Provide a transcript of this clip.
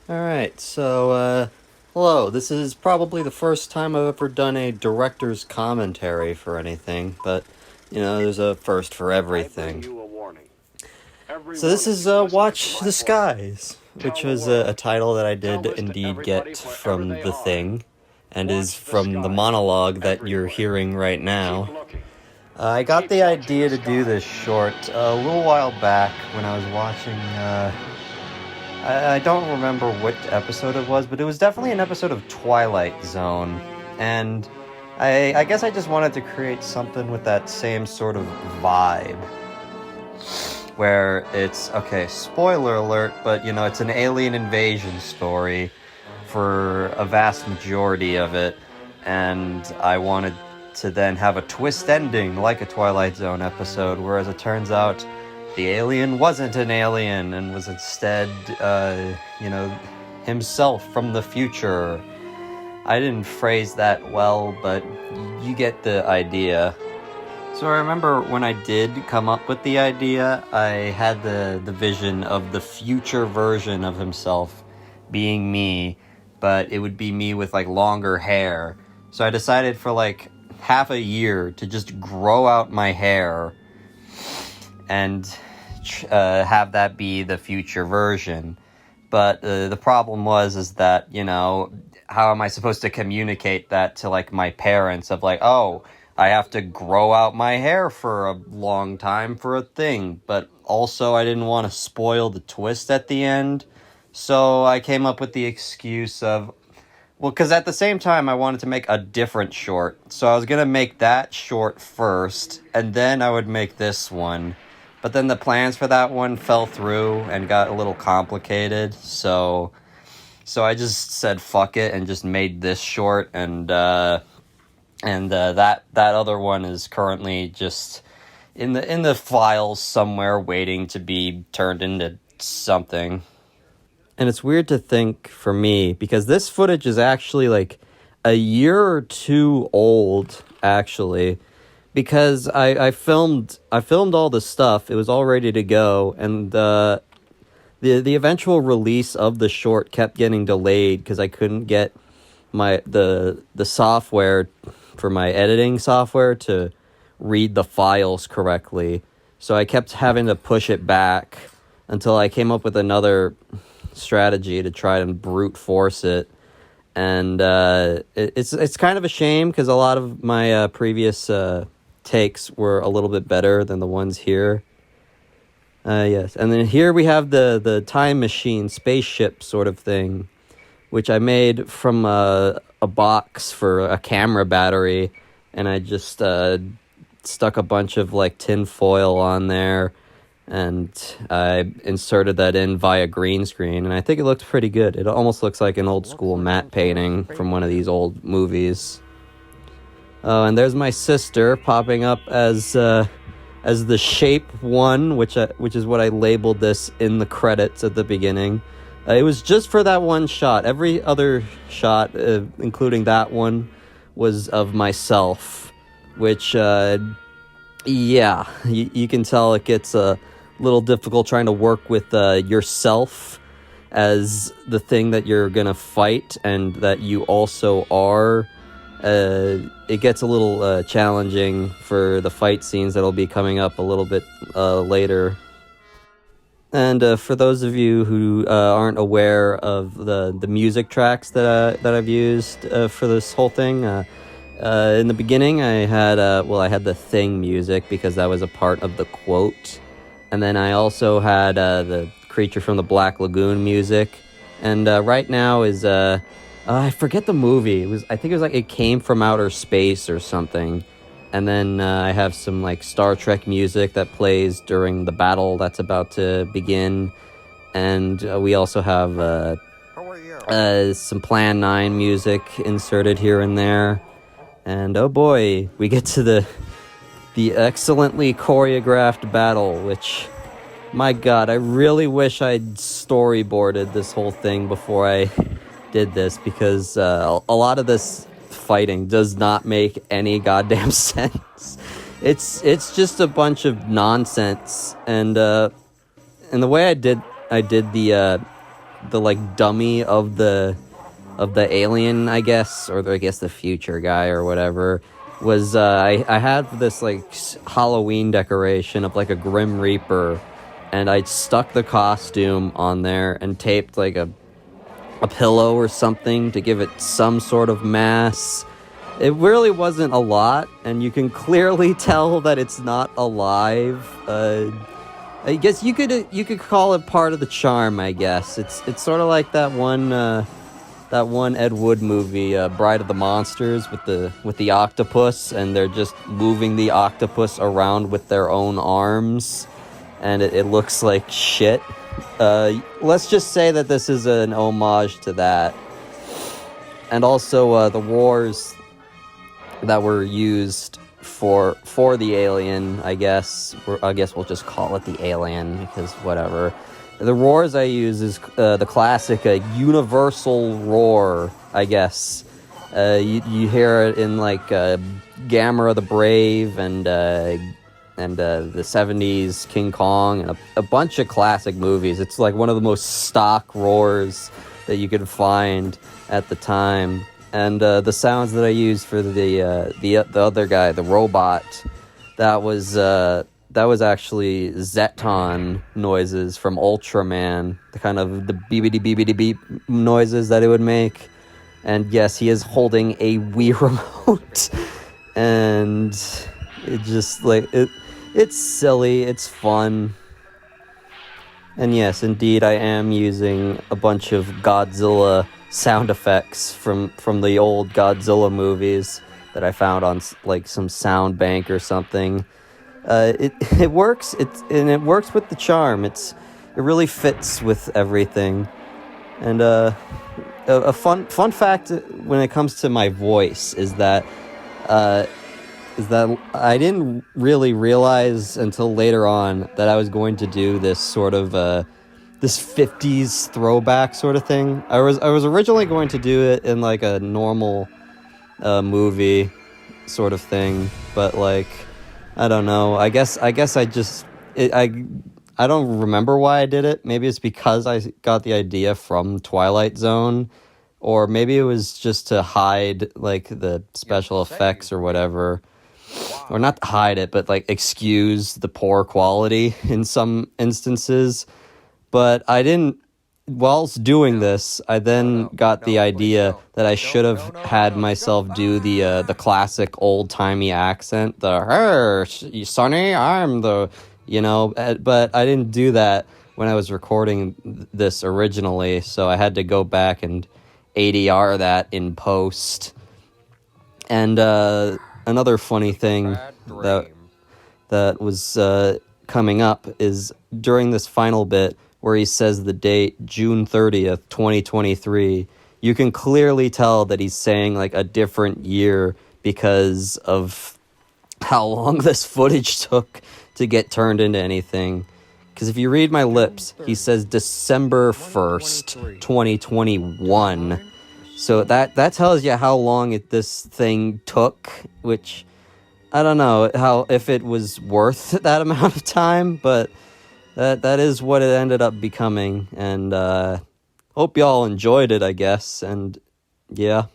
Alright, hello. This is probably the first time I've ever done a director's commentary for anything, but, there's a first for I bring everything. you a warning. Every So one this of is, you listening to Watch my the voice, Skies, tell which the was world. a title that I Tell did this to indeed everybody get wherever from they The are. Thing, and is Watch the from the skies monologue that you're everywhere. hearing right Keep now. looking. I got Keep the watching idea the to do this skies. short a little while back when I was watching, I don't remember what episode it was, but it was definitely an episode of Twilight Zone. And I guess I just wanted to create something with that same sort of vibe. Where it's, okay, spoiler alert, but it's an alien invasion story for a vast majority of it. And I wanted to then have a twist ending like a Twilight Zone episode, where as it turns out, the alien wasn't an alien and was instead, himself from the future. I didn't phrase that well, but you get the idea. So I remember when I did come up with the idea, I had the vision of the future version of himself being me, but it would be me with like longer hair. So I decided for like half a year to just grow out my hair and have that be the future version. But the problem is that, how am I supposed to communicate that to like my parents of like, oh, I have to grow out my hair for a long time for a thing, but also I didn't want to spoil the twist at the end. So I came up with the excuse of, well, because at the same time I wanted to make a different short. So I was going to make that short first, and then I would make this one. But then the plans for that one fell through and got a little complicated, so I just said fuck it and just made this short, and that other one is currently just in the files somewhere waiting to be turned into something. And it's weird to think for me, because this footage is actually like a year or two old, actually, because I filmed all the stuff. It was all ready to go, and the eventual release of the short kept getting delayed because I couldn't get the software for my editing software to read the files correctly. So I kept having to push it back until I came up with another strategy to try and brute force it. And it's kind of a shame because a lot of my previous takes were a little bit better than the ones here. Yes, and then here we have the time machine spaceship sort of thing, which I made from a box for a camera battery, and I just stuck a bunch of like tin foil on there, and I inserted that in via green screen, and I think it looks pretty good. It almost looks like an old school matte painting from one of these old movies. Oh, and there's my sister popping up as the Shape 1, which is what I labeled this in the credits at the beginning. It was just for that one shot. Every other shot, including that one, was of myself, which, you can tell it gets a little difficult trying to work with yourself as the thing that you're going to fight and that you also are. It gets a little challenging for the fight scenes that'll be coming up a little bit later. And for those of you who aren't aware of the music tracks that I've used for this whole thing, in the beginning I had the Thing music because that was a part of the quote, and then I also had the Creature from the Black Lagoon music, and right now is I forget the movie. I think it was like It Came from Outer Space or something. And then I have some like Star Trek music that plays during the battle that's about to begin. And we also have some Plan 9 music inserted here and there. And oh boy, we get to the excellently choreographed battle, which, my god, I really wish I'd storyboarded this whole thing before I did this, because a lot of this fighting does not make any goddamn sense. It's just a bunch of nonsense, and the way I did the like dummy of the alien, I guess, or I guess the future guy or whatever, was I had this like Halloween decoration of like a Grim Reaper, and I stuck the costume on there and taped like a pillow or something to give it some sort of mass. It really wasn't a lot, and you can clearly tell that it's not alive. I guess you could call it part of the charm. I guess it's sort of like that one Ed Wood movie, Bride of the Monsters, with the octopus, and they're just moving the octopus around with their own arms, and it looks like shit. Let's just say that this is an homage to that, and also the roars that were used for the alien. I guess we'll just call it the alien because whatever. The roars I use is the classic universal roar, I guess. You hear it in like Gamera the Brave and the 70s King Kong and a bunch of classic movies. It's like one of the most stock roars that you could find at the time. And the sounds that I used for the other guy, the robot, that was actually Zeton noises from Ultraman, the kind of the beepity beep noises that it would make. And yes, he is holding a Wii remote, and it just like it's silly, it's fun. And yes, indeed, I am using a bunch of Godzilla sound effects from the old Godzilla movies that I found on like some sound bank or something. It works. It works with the charm. It really fits with everything. And a fun fact when it comes to my voice is that I didn't really realize until later on that I was going to do this sort of this 50s throwback sort of thing. I was originally going to do it in like a normal movie sort of thing, but like I don't know. I guess I just I don't remember why I did it. Maybe it's because I got the idea from Twilight Zone, or maybe it was just to hide like the special effects or whatever. Or not hide it, but like excuse the poor quality in some instances. But I didn't. Whilst doing this, I then got the idea that I should have had myself do the classic old timey accent, Sonny, I'm the, but I didn't do that when I was recording this originally, so I had to go back and ADR that in post. And another funny thing that was coming up is during this final bit where he says the date June 30th, 2023, you can clearly tell that he's saying like a different year because of how long this footage took to get turned into anything. Because if you read my lips, he says December 1st, 2021. So that tells you how long this thing took, which I don't know if it was worth that amount of time, but that is what it ended up becoming. And hope y'all enjoyed it, I guess. And yeah.